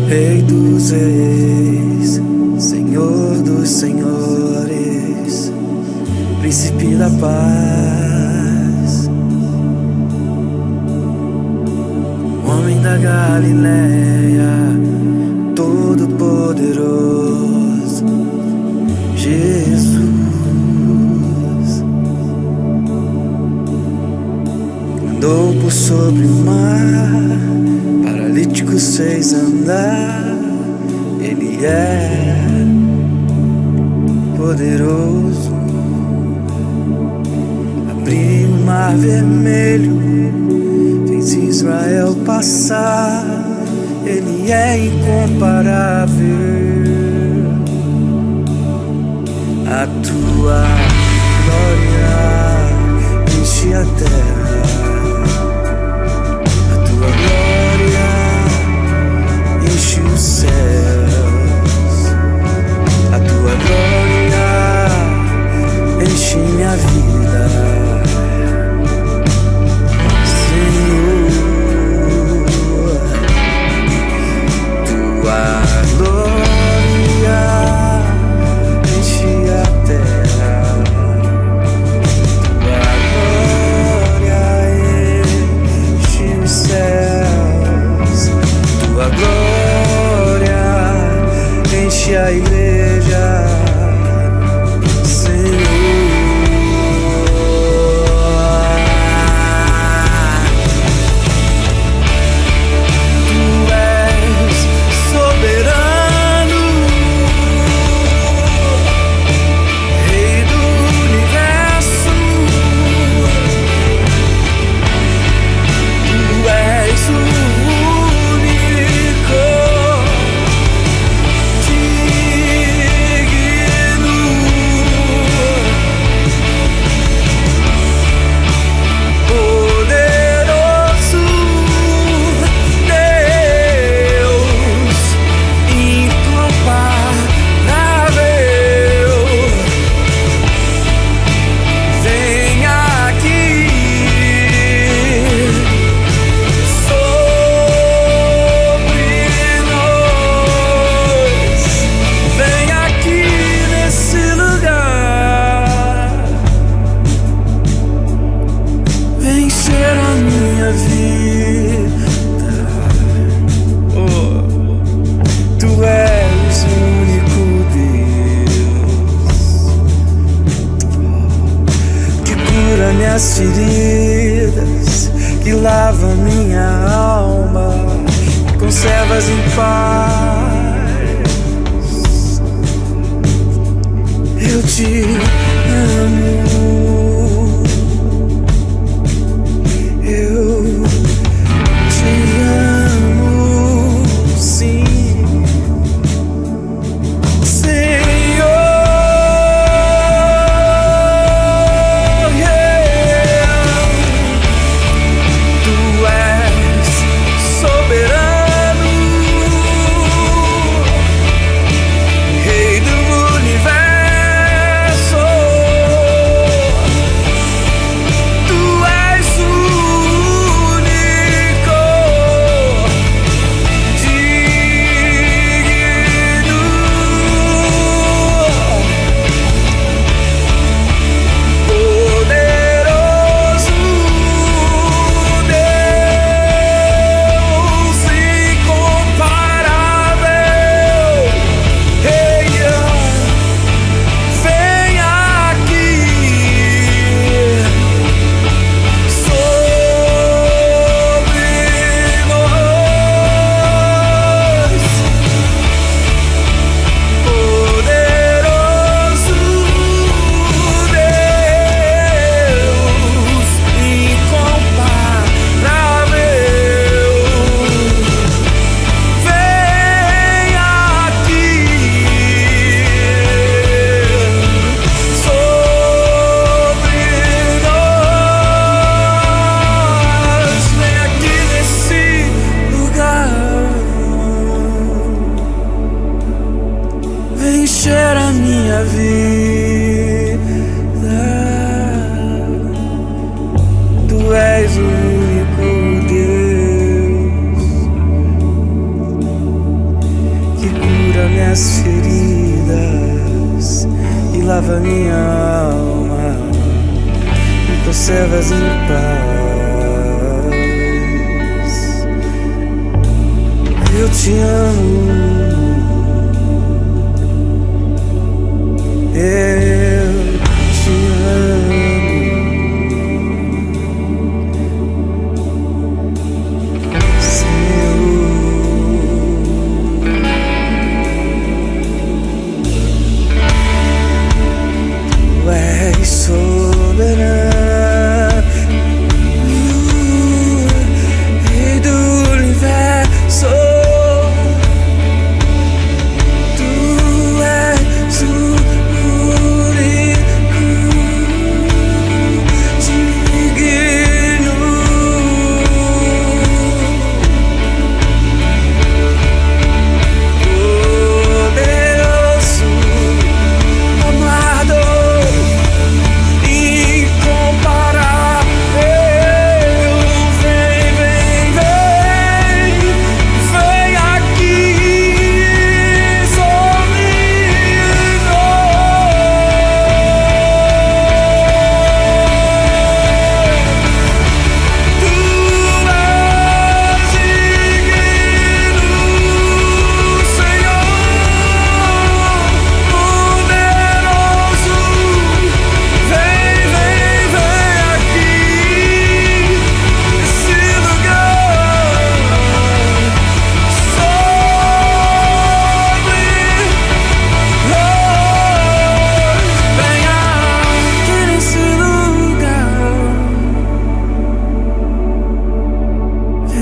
Rei dos reis, Senhor dos senhores, Príncipe da paz, homem da Galileia, todo-poderoso, Jesus. Andou por sobre o mar, paralíticos fez andar. Ele é poderoso. Abriu o mar vermelho, fez Israel passar. Ele é incomparável. A tua glória enche a terra. Enche os céus, a tua glória enche minha vida, Senhor. Tua glória enche a terra, tua glória enche os céus, tua glória enche a igreja, Senhor. Tu és soberano, Rei do universo. Tu és o minhas feridas, que lava minha alma, que conservas em paz. Eu te amo, eu te amo, sim. Soberano, encher a minha vida. Tu és o único Deus que cura minhas feridas e lava minha alma e conservas em paz. Eu te amo. Eu te amo, Senhor. Tu és soberano, Rei do universo.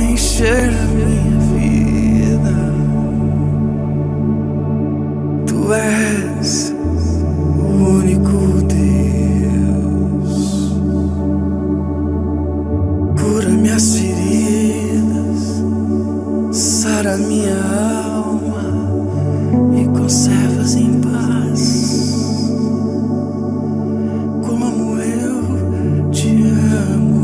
Encher a minha vida. Tu és o único Deus. Cura minhas feridas, sara minha alma e conservas em paz. Como eu te amo.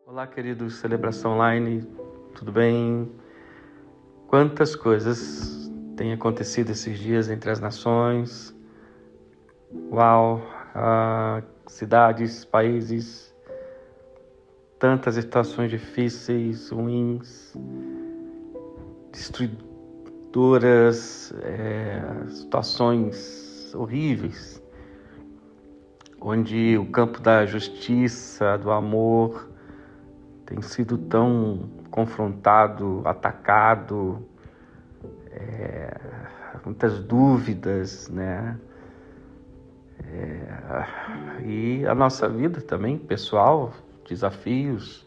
Olá, queridos Celebração Online, tudo bem? Quantas coisas têm acontecido esses dias entre as nações? Uau! Cidades, países, tantas situações difíceis, ruins, destruidoras, situações horríveis, onde o campo da justiça, do amor, tem sido tão confrontado, atacado, muitas dúvidas, né? E a nossa vida também, pessoal, desafios,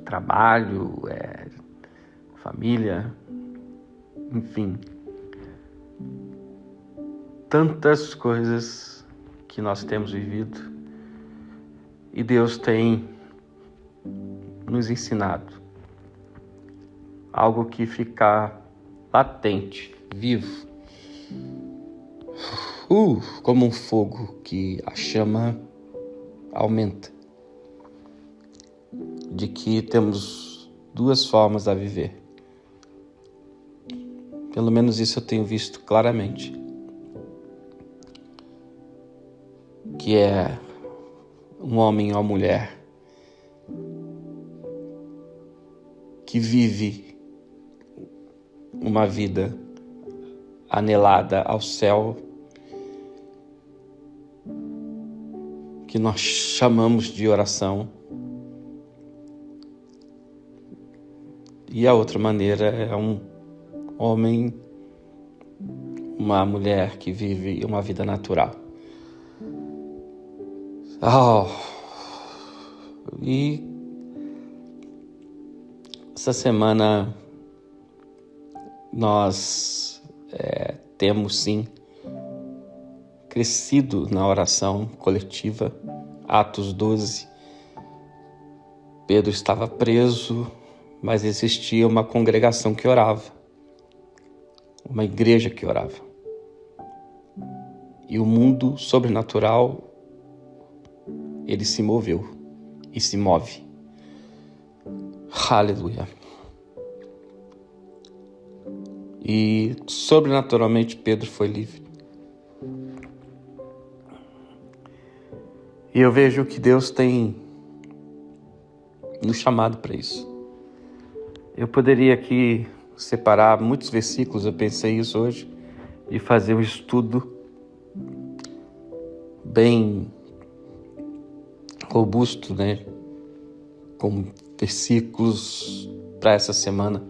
trabalho, família, enfim. Tantas coisas que nós temos vivido e Deus tem nos ensinado algo que fica latente, vivo, como um fogo que a chama aumenta, de que temos duas formas a viver. Pelo menos isso eu tenho visto claramente, que é um homem ou mulher que vive uma vida anelada ao céu, que nós chamamos de oração, E a outra maneira é um homem, uma mulher que vive uma vida natural. E essa semana nós temos sim crescido na oração coletiva. Atos 12, Pedro estava preso, mas existia uma congregação que orava, uma igreja que orava. E o mundo sobrenatural, ele se moveu e se move. Aleluia. E sobrenaturalmente Pedro foi livre. E eu vejo que Deus tem nos chamado para isso. Eu poderia aqui separar muitos versículos, eu pensei isso hoje, e fazer um estudo bem robusto, né? Com versículos para essa semana.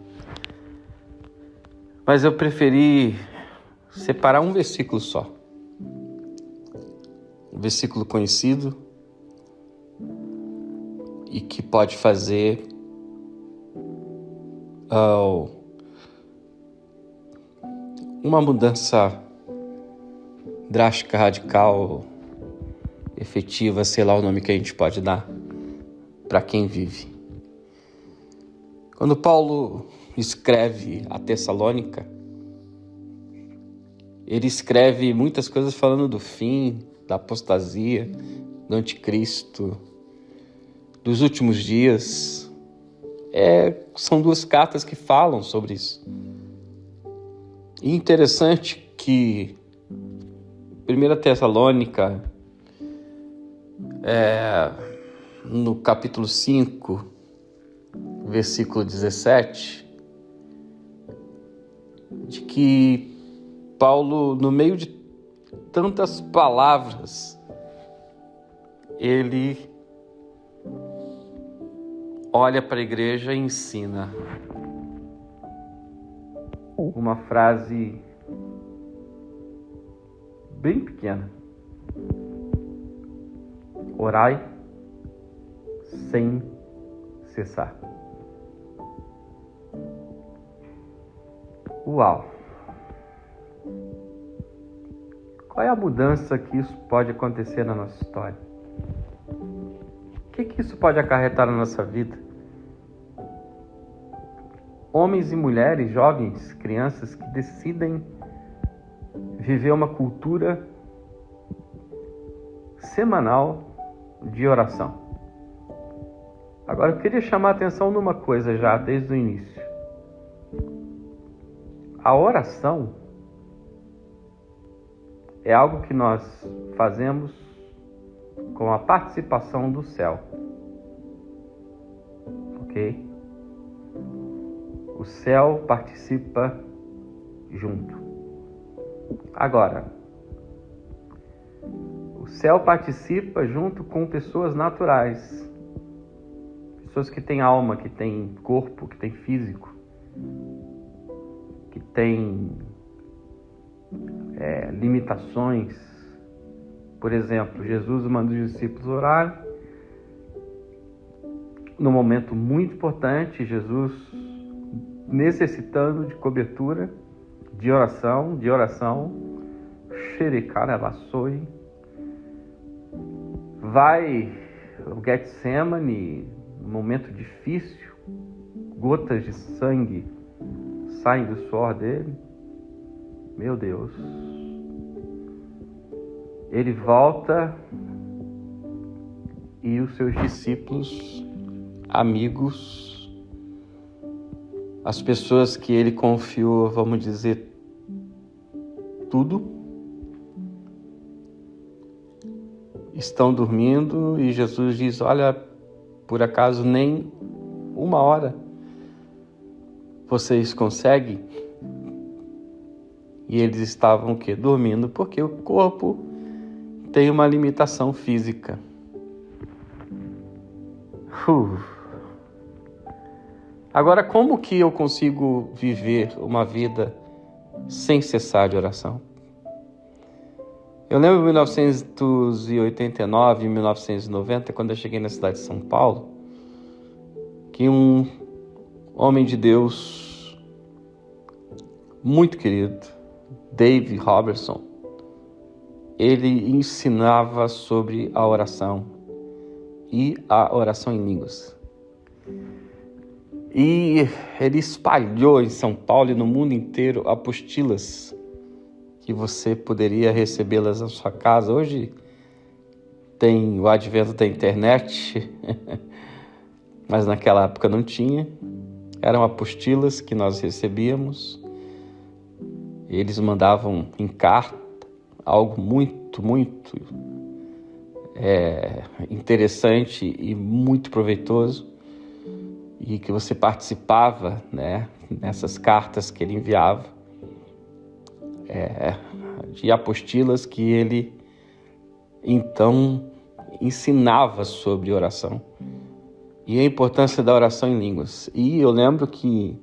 Mas eu preferi separar um versículo só. Um versículo conhecido e que pode fazer uma mudança drástica, radical, efetiva, sei lá o nome que a gente pode dar para quem vive. Quando Paulo escreve a Tessalônica, ele escreve muitas coisas falando do fim, da apostasia, do anticristo, dos últimos dias. São duas cartas que falam sobre isso. E interessante que 1 Tessalônica, no capítulo 5, versículo 17, de que Paulo, no meio de tantas palavras, ele olha para a igreja e ensina uma frase bem pequena: orai sem cessar. Uau! Qual é a mudança que isso pode acontecer na nossa história? O que isso pode acarretar na nossa vida? Homens e mulheres, jovens, crianças que decidem viver uma cultura semanal de oração. Agora eu queria chamar a atenção numa coisa já desde o início. A oração é algo que nós fazemos com a participação do céu. Ok? O céu participa junto. Agora, o céu participa junto com pessoas naturais. Pessoas que têm alma, que têm corpo, que têm físico, que têm limitações. Por exemplo, Jesus manda os discípulos orar. Num momento muito importante, Jesus necessitando de cobertura, de oração, xericarabassoi, vai ao Getsemane, um momento difícil, gotas de sangue saem do suor dele. Meu Deus. Ele volta e os seus discípulos, amigos, as pessoas que ele confiou, vamos dizer, tudo, estão dormindo e Jesus diz: olha, por acaso nem uma hora vocês conseguem? E eles estavam o quê? Dormindo, porque o corpo tem uma limitação física. Agora, como que eu consigo viver uma vida sem cessar de oração? Eu lembro em 1989, 1990, quando eu cheguei na cidade de São Paulo, que um homem de Deus muito querido, Dave Robertson, ele ensinava sobre a oração e a oração em línguas. E ele espalhou em São Paulo e no mundo inteiro apostilas que você poderia recebê-las na sua casa. Hoje tem o advento da internet, mas naquela época não tinha. Eram apostilas que nós recebíamos. Eles mandavam em carta, algo muito, muito interessante e muito proveitoso, e que você participava, né, nessas cartas que ele enviava, de apostilas que ele então ensinava sobre oração e a importância da oração em línguas. E eu lembro que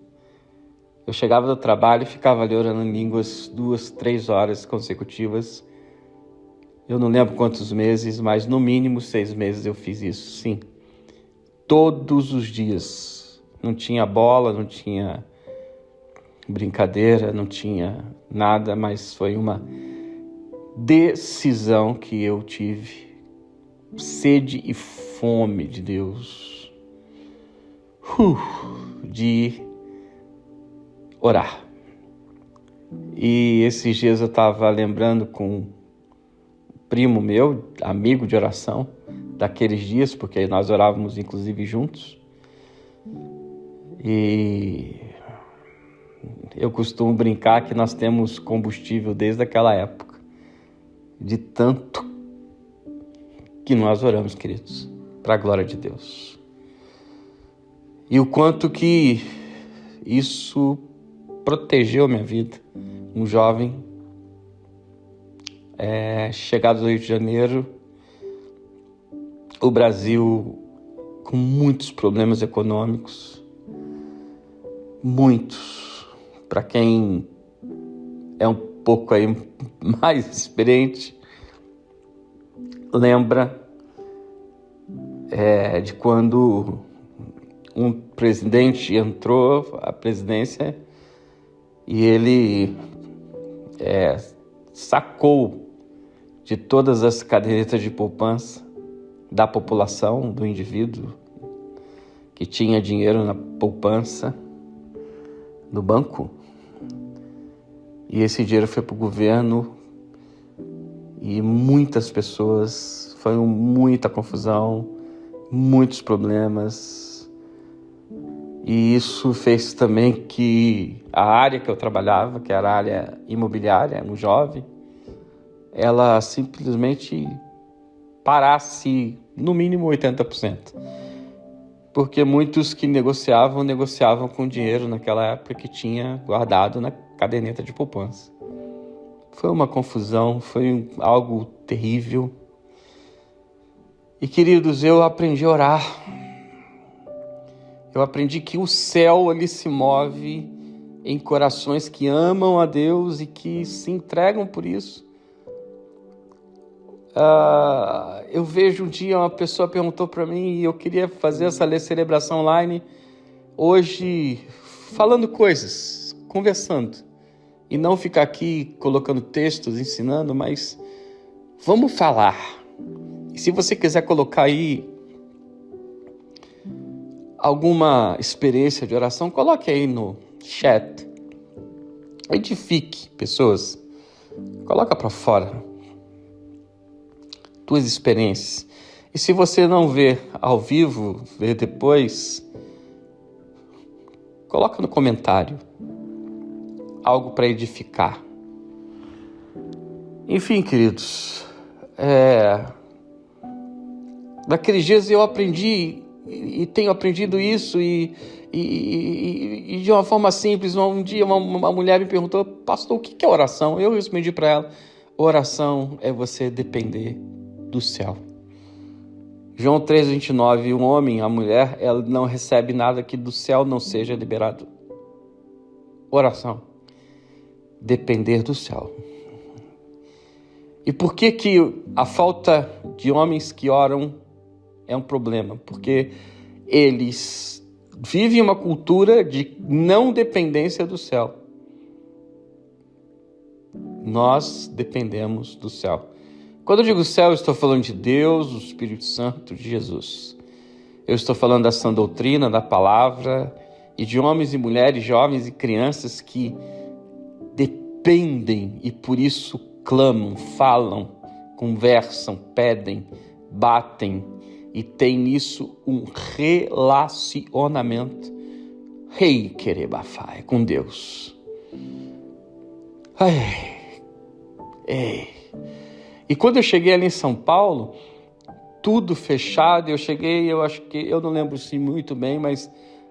eu chegava do trabalho e ficava ali orando em línguas 2-3 horas consecutivas. Eu não lembro quantos meses, mas no mínimo 6 meses eu fiz isso, sim. Todos os dias. Não tinha bola, não tinha brincadeira, não tinha nada, mas foi uma decisão que eu tive. Sede e fome de Deus. De orar. E esses dias eu estava lembrando com um primo meu, amigo de oração, daqueles dias, porque nós orávamos inclusive juntos. E eu costumo brincar que nós temos combustível desde aquela época, de tanto que nós oramos, queridos, para a glória de Deus. E o quanto que isso protegeu minha vida. Um jovem chegado do Rio de Janeiro, o Brasil com muitos problemas econômicos, muitos. Para quem é um pouco aí mais experiente, lembra de quando um presidente entrou à presidência e ele sacou de todas as cadernetas de poupança da população, do indivíduo que tinha dinheiro na poupança no banco, e esse dinheiro foi para o governo e muitas pessoas, foi muita confusão, muitos problemas, e isso fez também que a área que eu trabalhava, que era a área imobiliária, um jovem, ela simplesmente parasse no mínimo 80%. Porque muitos que negociavam com dinheiro naquela época que tinha guardado na caderneta de poupança. Foi uma confusão, foi algo terrível. E, queridos, eu aprendi a orar. Eu aprendi que o céu, ele se move em corações que amam a Deus e que se entregam por isso. Eu vejo um dia uma pessoa perguntou para mim, e eu queria fazer essa celebração online hoje, falando coisas, conversando, e não ficar aqui colocando textos, ensinando, mas vamos falar. E se você quiser colocar aí alguma experiência de oração, coloque aí no chat. Edifique pessoas, coloca para fora tuas experiências. E se você não vê ao vivo, vê depois, coloca no comentário algo para edificar. Enfim, queridos, naqueles dias eu aprendi e tenho aprendido isso e de uma forma simples. Um dia uma mulher me perguntou: pastor, o que é oração? Eu respondi para ela: oração é você depender do céu. João 3,29, o homem, a mulher, ela não recebe nada que do céu não seja liberado. Oração. Depender do céu. E por que a falta de homens que oram é um problema? Porque eles vivem uma cultura de não dependência do céu. Nós dependemos do céu. Quando eu digo céu, eu estou falando de Deus, do Espírito Santo, de Jesus. Eu estou falando da sã doutrina, da palavra, e de homens e mulheres, jovens e crianças que dependem e por isso clamam, falam, conversam, pedem, batem e têm nisso um relacionamento Querebafá, com Deus. E quando eu cheguei ali em São Paulo, tudo fechado, eu acho que, eu não lembro assim muito bem, mas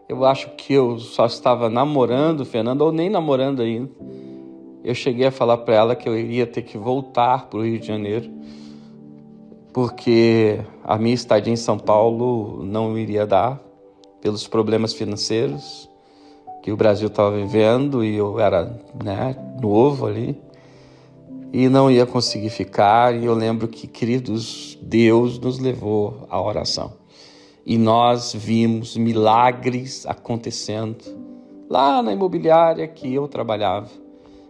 eu acho que eu só estava namorando, Fernanda, ou nem namorando ainda. Eu cheguei a falar para ela que eu iria ter que voltar para o Rio de Janeiro, porque a minha estadia em São Paulo não iria dar, pelos problemas financeiros que o Brasil estava vivendo, e eu era novo ali. E não ia conseguir ficar, e eu lembro que, queridos, Deus nos levou à oração. E nós vimos milagres acontecendo lá na imobiliária que eu trabalhava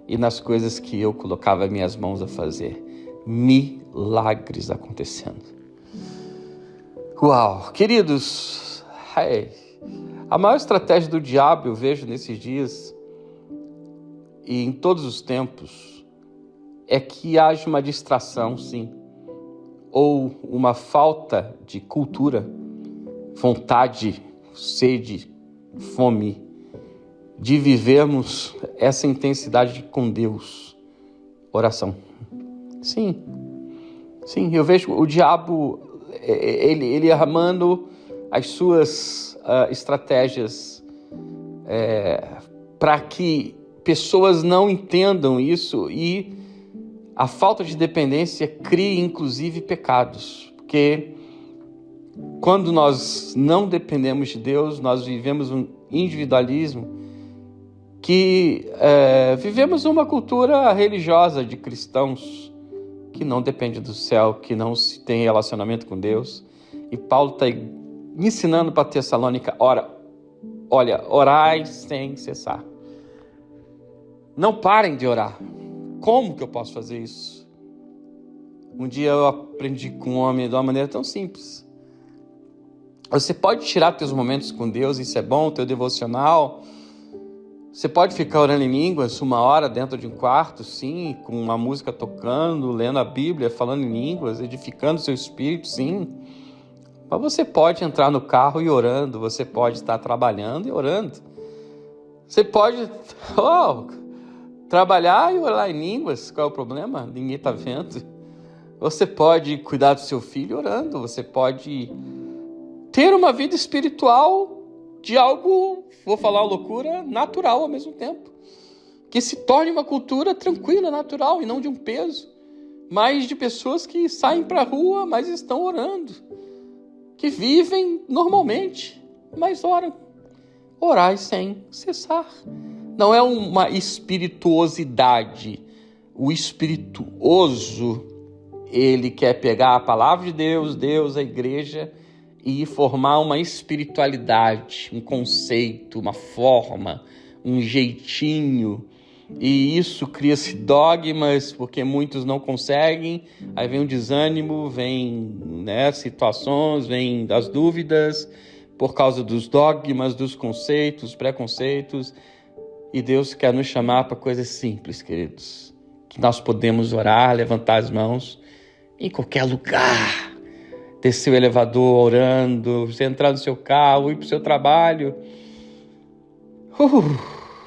e nas coisas que eu colocava minhas mãos a fazer. Milagres acontecendo. Uau! Queridos, a maior estratégia do diabo, eu vejo nesses dias e em todos os tempos, é que haja uma distração, sim, ou uma falta de cultura, vontade, sede, fome, de vivermos essa intensidade com Deus. Oração. Sim, eu vejo o diabo, ele armando as suas estratégias para que pessoas não entendam isso, e a falta de dependência cria, inclusive, pecados. Porque quando nós não dependemos de Deus, nós vivemos um individualismo, que vivemos uma cultura religiosa de cristãos que não depende do céu, que não se tem relacionamento com Deus. E Paulo está ensinando para Tessalônica, olha, orai sem cessar. Não parem de orar. Como que eu posso fazer isso? Um dia eu aprendi com um homem de uma maneira tão simples. Você pode tirar teus momentos com Deus, isso é bom, teu devocional. Você pode ficar orando em línguas 1 hora dentro de um quarto, sim, com uma música tocando, lendo a Bíblia, falando em línguas, edificando seu espírito, sim. Mas você pode entrar no carro e orando, você pode estar trabalhando e orando. Você pode trabalhar e orar em línguas, qual é o problema? Ninguém está vendo. Você pode cuidar do seu filho orando, você pode ter uma vida espiritual de algo, vou falar uma loucura, natural ao mesmo tempo. Que se torne uma cultura tranquila, natural, e não de um peso. Mas de pessoas que saem para a rua, mas estão orando. Que vivem normalmente, mas oram. Orai sem cessar. Não é uma espirituosidade. O espirituoso, ele quer pegar a palavra de Deus, a igreja, e formar uma espiritualidade, um conceito, uma forma, um jeitinho. E isso cria-se dogmas, porque muitos não conseguem. Aí vem o desânimo, vem situações, vem das dúvidas, por causa dos dogmas, dos conceitos, preconceitos. E Deus quer nos chamar para coisas simples, queridos. Que nós podemos orar, levantar as mãos em qualquer lugar. Descer o elevador orando, você entrar no seu carro, ir para o seu trabalho.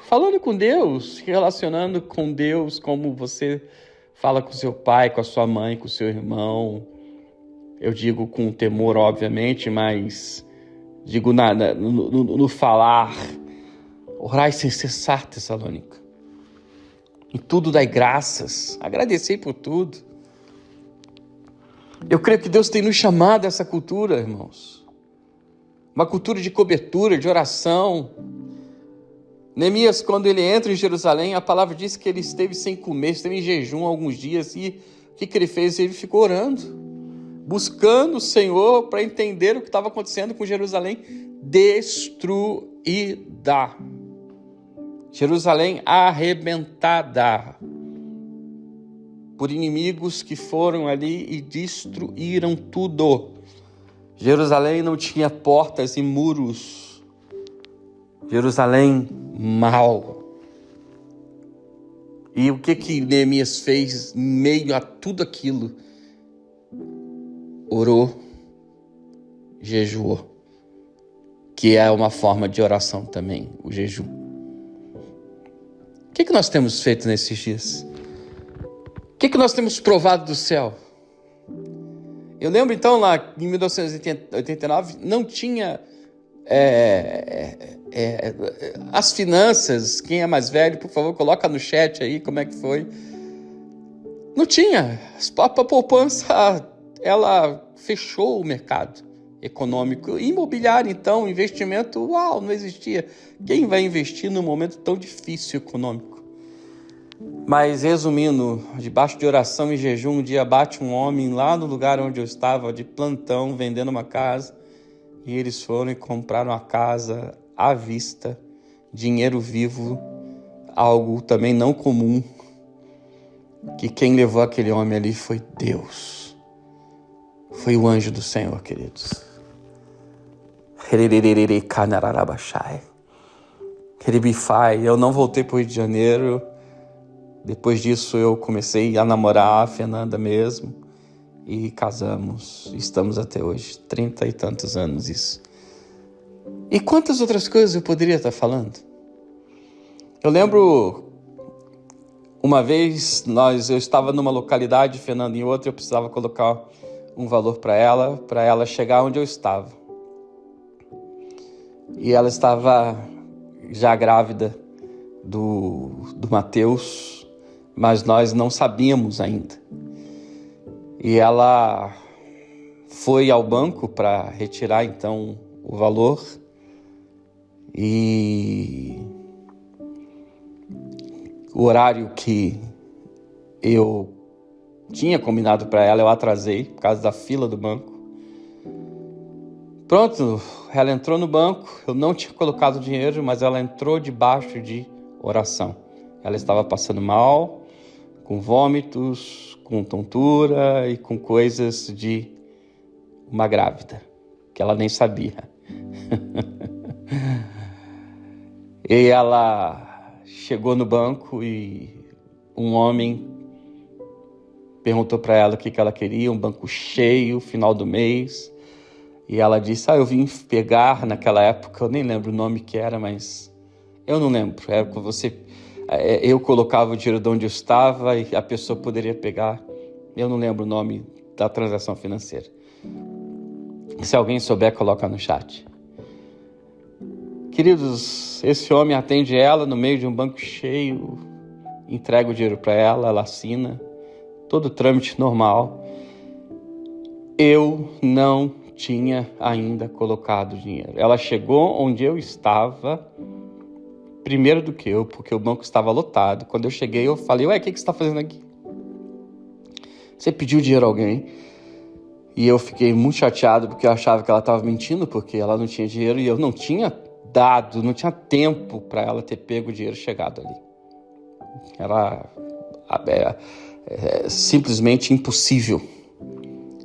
Falando com Deus, se relacionando com Deus como você fala com seu pai, com a sua mãe, com o seu irmão. Eu digo com temor, obviamente, mas digo no falar. Orai sem cessar, Tessalônica. Em tudo dai graças. Agradecei por tudo. Eu creio que Deus tem nos chamado a essa cultura, irmãos. Uma cultura de cobertura, de oração. Neemias, quando ele entra em Jerusalém, a palavra diz que ele esteve sem comer, esteve em jejum alguns dias. E o que ele fez? Ele ficou orando, buscando o Senhor para entender o que estava acontecendo com Jerusalém destruída. Jerusalém arrebentada por inimigos que foram ali e destruíram tudo. Jerusalém não tinha portas e muros. Jerusalém mal. E o que Neemias fez em meio a tudo aquilo? Orou, jejuou, que é uma forma de oração também, o jejum. O que nós temos feito nesses dias? O que nós temos provado do céu? Eu lembro então lá em 1989, não tinha as finanças. Quem é mais velho, por favor, coloca no chat aí como é que foi. Não tinha. A poupança, ela fechou o mercado econômico. Imobiliário, então, investimento, não existia. Quem vai investir num momento tão difícil econômico? Mas, resumindo, debaixo de oração e jejum, um dia bate um homem lá no lugar onde eu estava, de plantão, vendendo uma casa. E eles foram e compraram a casa à vista, dinheiro vivo, algo também não comum. Que quem levou aquele homem ali foi Deus. Foi o anjo do Senhor, queridos. Eu não voltei para o Rio de Janeiro. Depois disso eu comecei a namorar a Fernanda mesmo. E casamos. Estamos até hoje. 30 e tantos anos isso. E quantas outras coisas eu poderia estar falando? Eu lembro... Uma vez eu estava numa localidade, Fernanda em outra, eu precisava colocar um valor para ela chegar onde eu estava. E ela estava já grávida do Mateus, mas nós não sabíamos ainda. E ela foi ao banco para retirar então o valor e... O horário que eu tinha combinado para ela, eu atrasei por causa da fila do banco. Pronto, ela entrou no banco, eu não tinha colocado dinheiro, mas ela entrou debaixo de oração. Ela estava passando mal, com vômitos, com tontura e com coisas de uma grávida, que ela nem sabia. E ela... chegou no banco e um homem perguntou para ela o que ela queria, um banco cheio, final do mês. E ela disse, eu vim pegar naquela época, eu nem lembro o nome que era, mas eu não lembro. Era com você, eu colocava o dinheiro de onde eu estava e a pessoa poderia pegar. Eu não lembro o nome da transação financeira. Se alguém souber, coloca no chat. Queridos, esse homem atende ela no meio de um banco cheio, entrega o dinheiro para ela, ela assina, todo o trâmite normal. Eu não tinha ainda colocado dinheiro. Ela chegou onde eu estava, primeiro do que eu, porque o banco estava lotado. Quando eu cheguei, eu falei, o que você está fazendo aqui? Você pediu dinheiro a alguém? E eu fiquei muito chateado, porque eu achava que ela estava mentindo, porque ela não tinha dinheiro e eu não tinha dado, não tinha tempo para ela ter pego o dinheiro chegado ali. Era simplesmente impossível.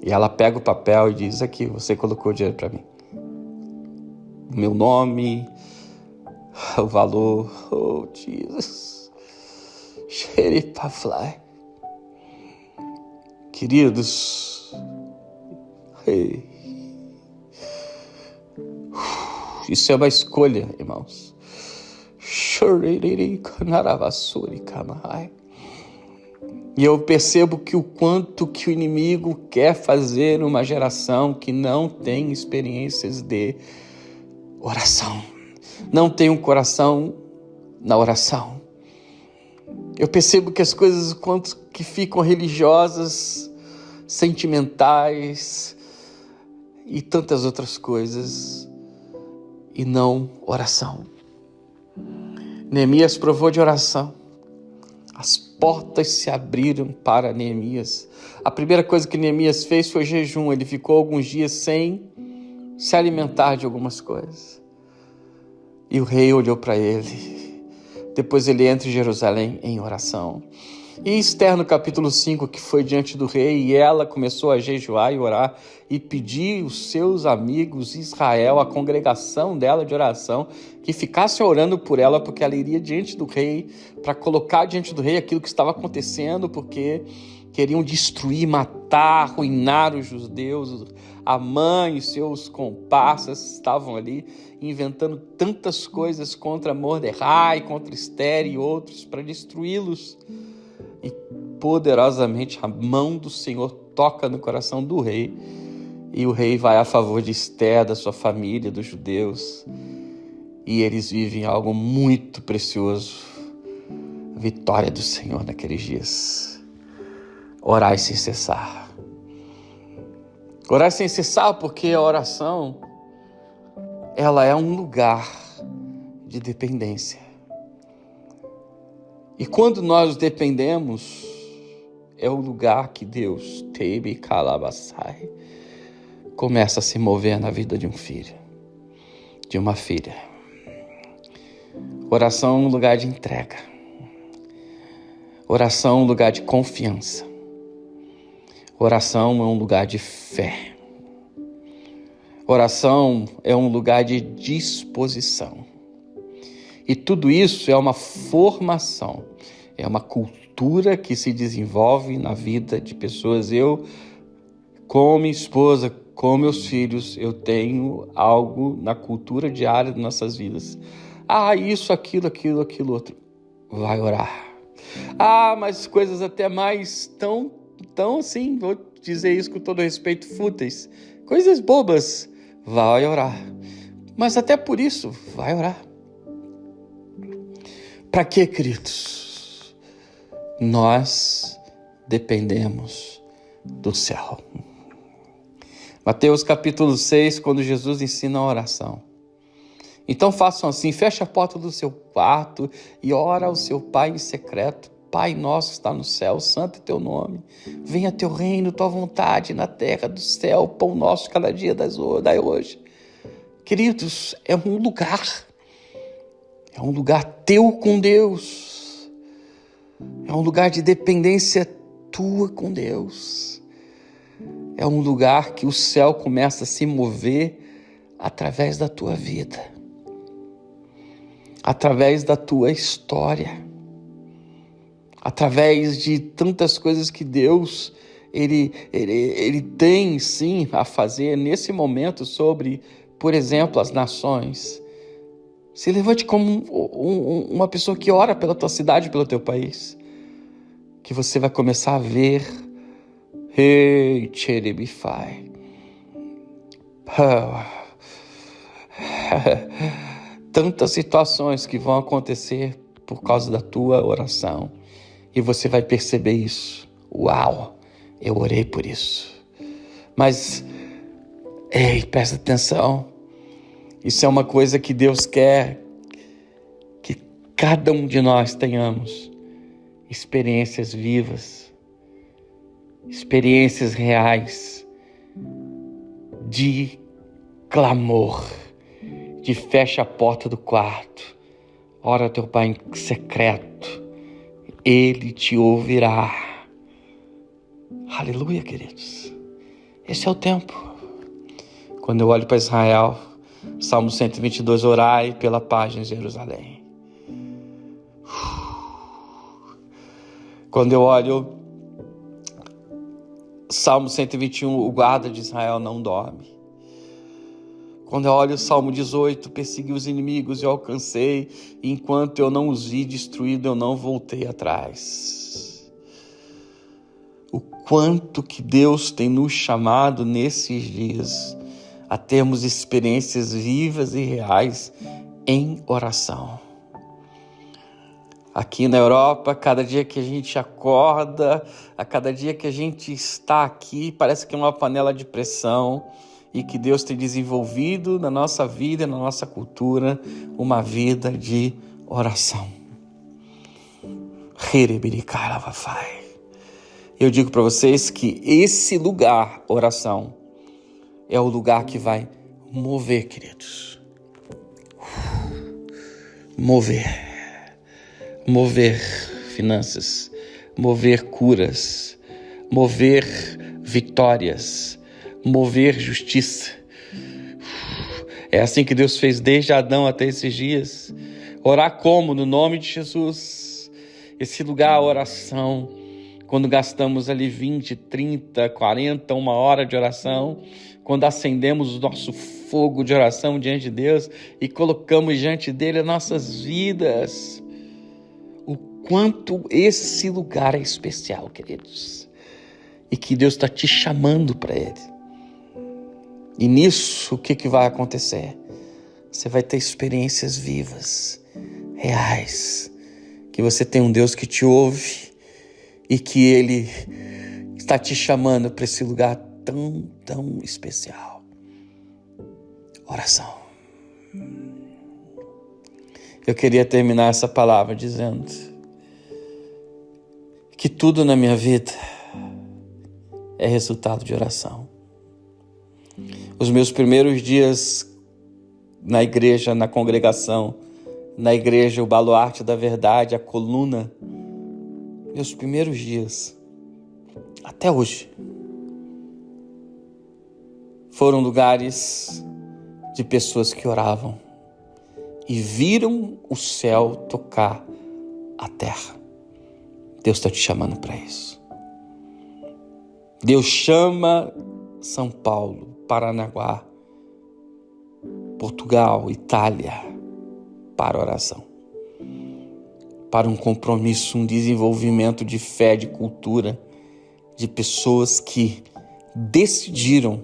E ela pega o papel e diz, aqui, você colocou o dinheiro para mim. O meu nome, o valor, oh Jesus. Xeripafly. Queridos, isso é uma escolha, irmãos. E eu percebo que o quanto que o inimigo quer fazer uma geração que não tem experiências de oração. Não tem um coração na oração. Eu percebo que as coisas, quanto que ficam religiosas, sentimentais e tantas outras coisas, e não oração. Neemias provou de oração. As portas se abriram para Neemias. A primeira coisa que Neemias fez foi jejum. Ele ficou alguns dias sem se alimentar de algumas coisas. E o rei olhou para ele. Depois ele entra em Jerusalém em oração. E Esther, no capítulo 5, que foi diante do rei, e ela começou a jejuar e orar e pedir os seus amigos Israel, a congregação dela de oração, que ficassem orando por ela, porque ela iria diante do rei, para colocar diante do rei aquilo que estava acontecendo, porque queriam destruir, matar, arruinar os judeus. Amã e seus comparsas estavam ali inventando tantas coisas contra Mordecai, contra Esther e outros, para destruí-los. E poderosamente a mão do Senhor toca no coração do rei, e o rei vai a favor de Esther, da sua família, dos judeus, e eles vivem algo muito precioso, a vitória do Senhor naqueles dias. Orai sem cessar. Orai sem cessar, porque a oração, ela é um lugar de dependência. E quando nós dependemos, é o lugar que Deus, Tebe Calabassai, começa a se mover na vida de um filho, de uma filha. Oração é um lugar de entrega. Oração é um lugar de confiança. Oração é um lugar de fé. Oração é um lugar de disposição. E tudo isso é uma formação, é uma cultura que se desenvolve na vida de pessoas. Eu, com minha esposa, com meus filhos, eu tenho algo na cultura diária de nossas vidas. Isso, aquilo, outro. Vai orar. Mas coisas até mais tão assim, vou dizer isso com todo respeito, fúteis. Coisas bobas. Vai orar. Mas até por isso, vai orar. Para quê, queridos? Nós dependemos do céu. Mateus capítulo 6, quando Jesus ensina a oração. Então façam assim, feche a porta do seu quarto e ora ao seu Pai em secreto. Pai nosso que está no céu, santo é teu nome. Venha teu reino, tua vontade na terra do céu, pão nosso cada dia dai hoje. Queridos, é um lugar teu com Deus. É um lugar de dependência tua com Deus. É um lugar que o céu começa a se mover através da tua vida. Através da tua história. Através de tantas coisas que Deus, Ele tem sim a fazer nesse momento sobre, por exemplo, as nações. Se levante como uma pessoa que ora pela tua cidade, pelo teu país. Que você vai começar a ver. Hey, Cheribifai. Tantas situações que vão acontecer por causa da tua oração. E você vai perceber isso. Uau, eu orei por isso. Mas, presta atenção. Isso é uma coisa que Deus quer que cada um de nós tenhamos experiências vivas, experiências reais de clamor, de fecha a porta do quarto, ora ao teu Pai em secreto, Ele te ouvirá. Aleluia, queridos. Esse é o tempo. Quando eu olho para Israel, Salmo 122, orai pela paz em Jerusalém. Quando eu olho Salmo 121, o guarda de Israel não dorme. Quando eu olho o Salmo 18, persegui os inimigos e alcancei, e enquanto eu não os vi destruídos, eu não voltei atrás. O quanto que Deus tem nos chamado nesses dias a termos experiências vivas e reais em oração. Aqui na Europa, cada dia que a gente acorda, a cada dia que a gente está aqui, parece que é uma panela de pressão e que Deus tem desenvolvido na nossa vida, na nossa cultura, uma vida de oração. Eu digo para vocês que esse lugar, oração, é o lugar que vai mover, queridos. Mover finanças, mover curas, mover vitórias, mover justiça. É assim que Deus fez desde Adão até esses dias. Orar como? No nome de Jesus. Esse lugar, a oração, quando gastamos ali 20, 30, 40, uma hora de oração, quando acendemos o nosso fogo de oração diante de Deus e colocamos diante dele as nossas vidas, o quanto esse lugar é especial, queridos, e que Deus está te chamando para ele. E nisso, o que vai acontecer? Você vai ter experiências vivas, reais, que você tem um Deus que te ouve e que ele está te chamando para esse lugar tão especial. Oração. Eu queria terminar essa palavra dizendo que tudo na minha vida é resultado de oração. Os meus primeiros dias na igreja, na congregação, na igreja, o baluarte da verdade, a coluna, meus primeiros dias, até hoje, foram lugares de pessoas que oravam e viram o céu tocar a terra. Deus está te chamando para isso. Deus chama São Paulo, Paranaguá, Portugal, Itália, para oração, para um compromisso, um desenvolvimento de fé, de cultura, de pessoas que decidiram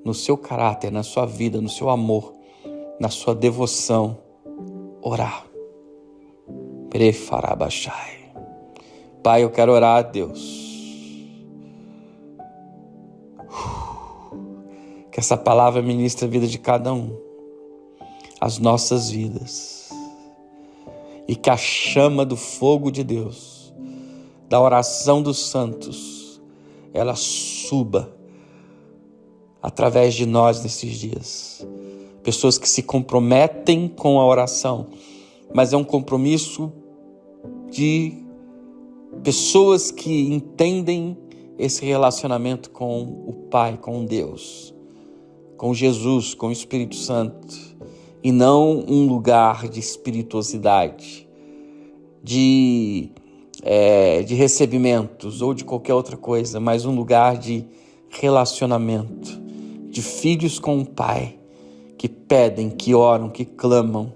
no seu caráter, na sua vida, no seu amor, na sua devoção, orar. Prefarabashai. Pai, eu quero orar a Deus. Que essa palavra ministre a vida de cada um, as nossas vidas. E que a chama do fogo de Deus, da oração dos santos, ela suba através de nós nesses dias. Pessoas que se comprometem com a oração, mas é um compromisso de pessoas que entendem esse relacionamento com o Pai, com Deus, com Jesus, com o Espírito Santo, e não um lugar de espirituosidade, de recebimentos ou de qualquer outra coisa, mas um lugar de relacionamento, de filhos com o Pai, que pedem, que oram, que clamam.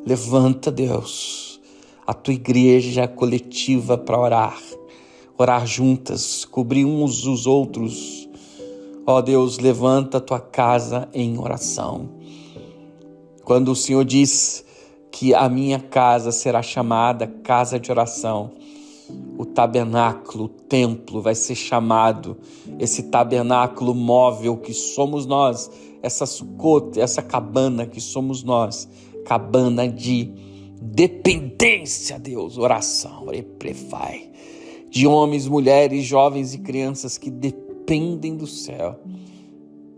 Levanta, Deus, a tua igreja coletiva para orar juntas, cobrir uns os outros. Ó Deus, levanta a tua casa em oração. Quando o Senhor diz que a minha casa será chamada casa de oração, o tabernáculo, o templo vai ser chamado, esse tabernáculo móvel que somos nós, essa sucota, essa cabana que somos nós, cabana de dependência, Deus, oração, de homens, mulheres, jovens e crianças que dependem do céu,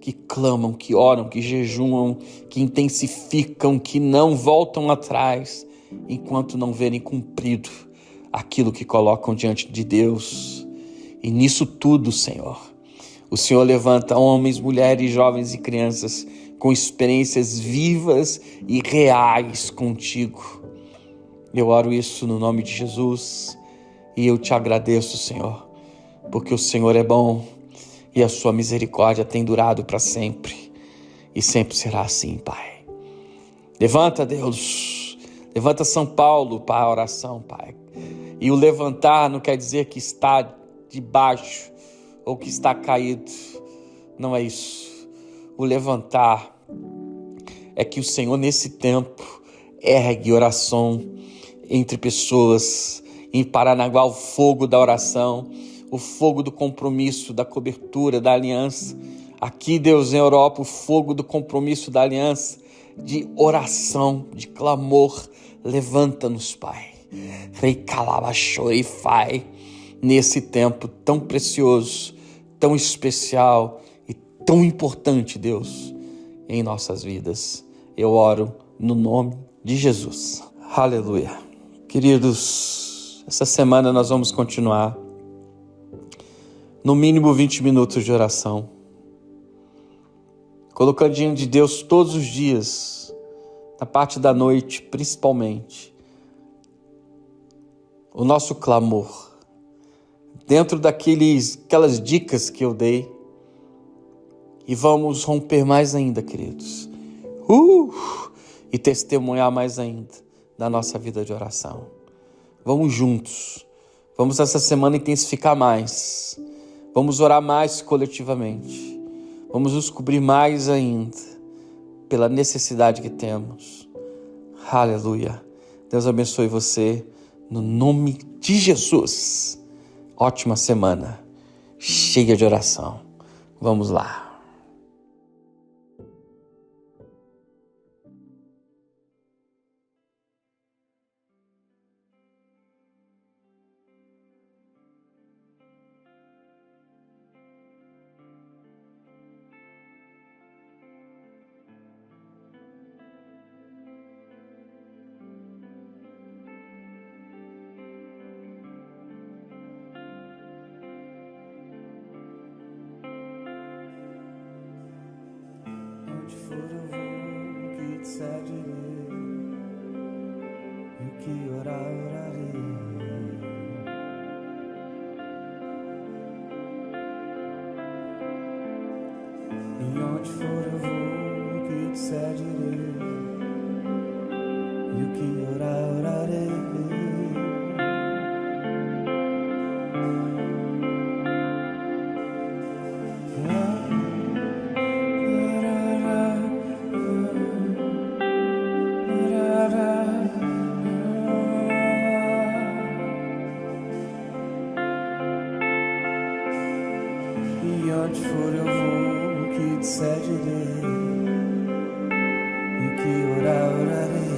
que clamam, que oram, que jejuam, que intensificam, que não voltam atrás, enquanto não verem cumprido aquilo que colocam diante de Deus. E nisso tudo, Senhor, o Senhor levanta homens, mulheres, jovens e crianças com experiências vivas e reais contigo. Eu oro isso no nome de Jesus e eu te agradeço, Senhor, porque o Senhor é bom e a sua misericórdia tem durado para sempre e sempre será assim, Pai. Levanta, Deus, levanta São Paulo para a oração, Pai. E o levantar não quer dizer que está debaixo ou que está caído. Não é isso. O levantar é que o Senhor, nesse tempo, ergue oração entre pessoas. Em Paranaguá, o fogo da oração, o fogo do compromisso, da cobertura, da aliança. Aqui, Deus, em Europa, o fogo do compromisso, da aliança, de oração, de clamor. Levanta-nos, Pai. Nesse tempo tão precioso, tão especial e tão importante, Deus, em nossas vidas. Eu oro no nome de Jesus. Aleluia. Queridos, essa semana nós vamos continuar no mínimo 20 minutos de oração, colocando diante de Deus todos os dias, na parte da noite principalmente, o nosso clamor, dentro daquelas dicas que eu dei, e vamos romper mais ainda, queridos, e testemunhar mais ainda da nossa vida de oração. Vamos juntos, vamos essa semana intensificar mais, vamos orar mais coletivamente, vamos nos cobrir mais ainda pela necessidade que temos. Aleluia. Deus abençoe você, no nome de Jesus. Ótima semana, cheia de oração. Vamos lá. Onde for eu vou, que te seguirei, e o que orar, orarei. E onde for eu vou, que te seguirei, e o que orar, orarei. E onde for eu vou, que te seguirei, e o que orar, orarei.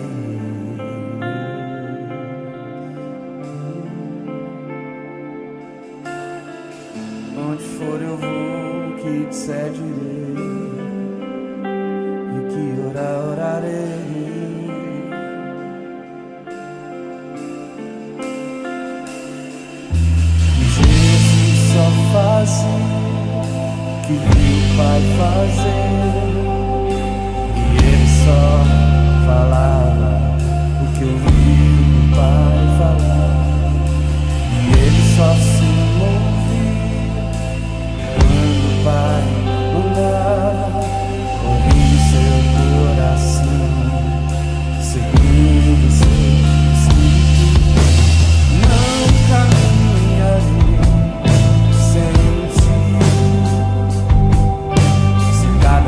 Onde for eu vou, que te seguirei, e o que orar, orarei. Jesus só fazia que viu o Pai fazer, e Ele só falava o que ouviu o Pai falar, e Ele só se movia quando o Pai mandava, ouvindo seu coração, seguindo seu espírito. Não caminharei sem ti, se cada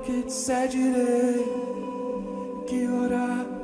que te seguirei, que orar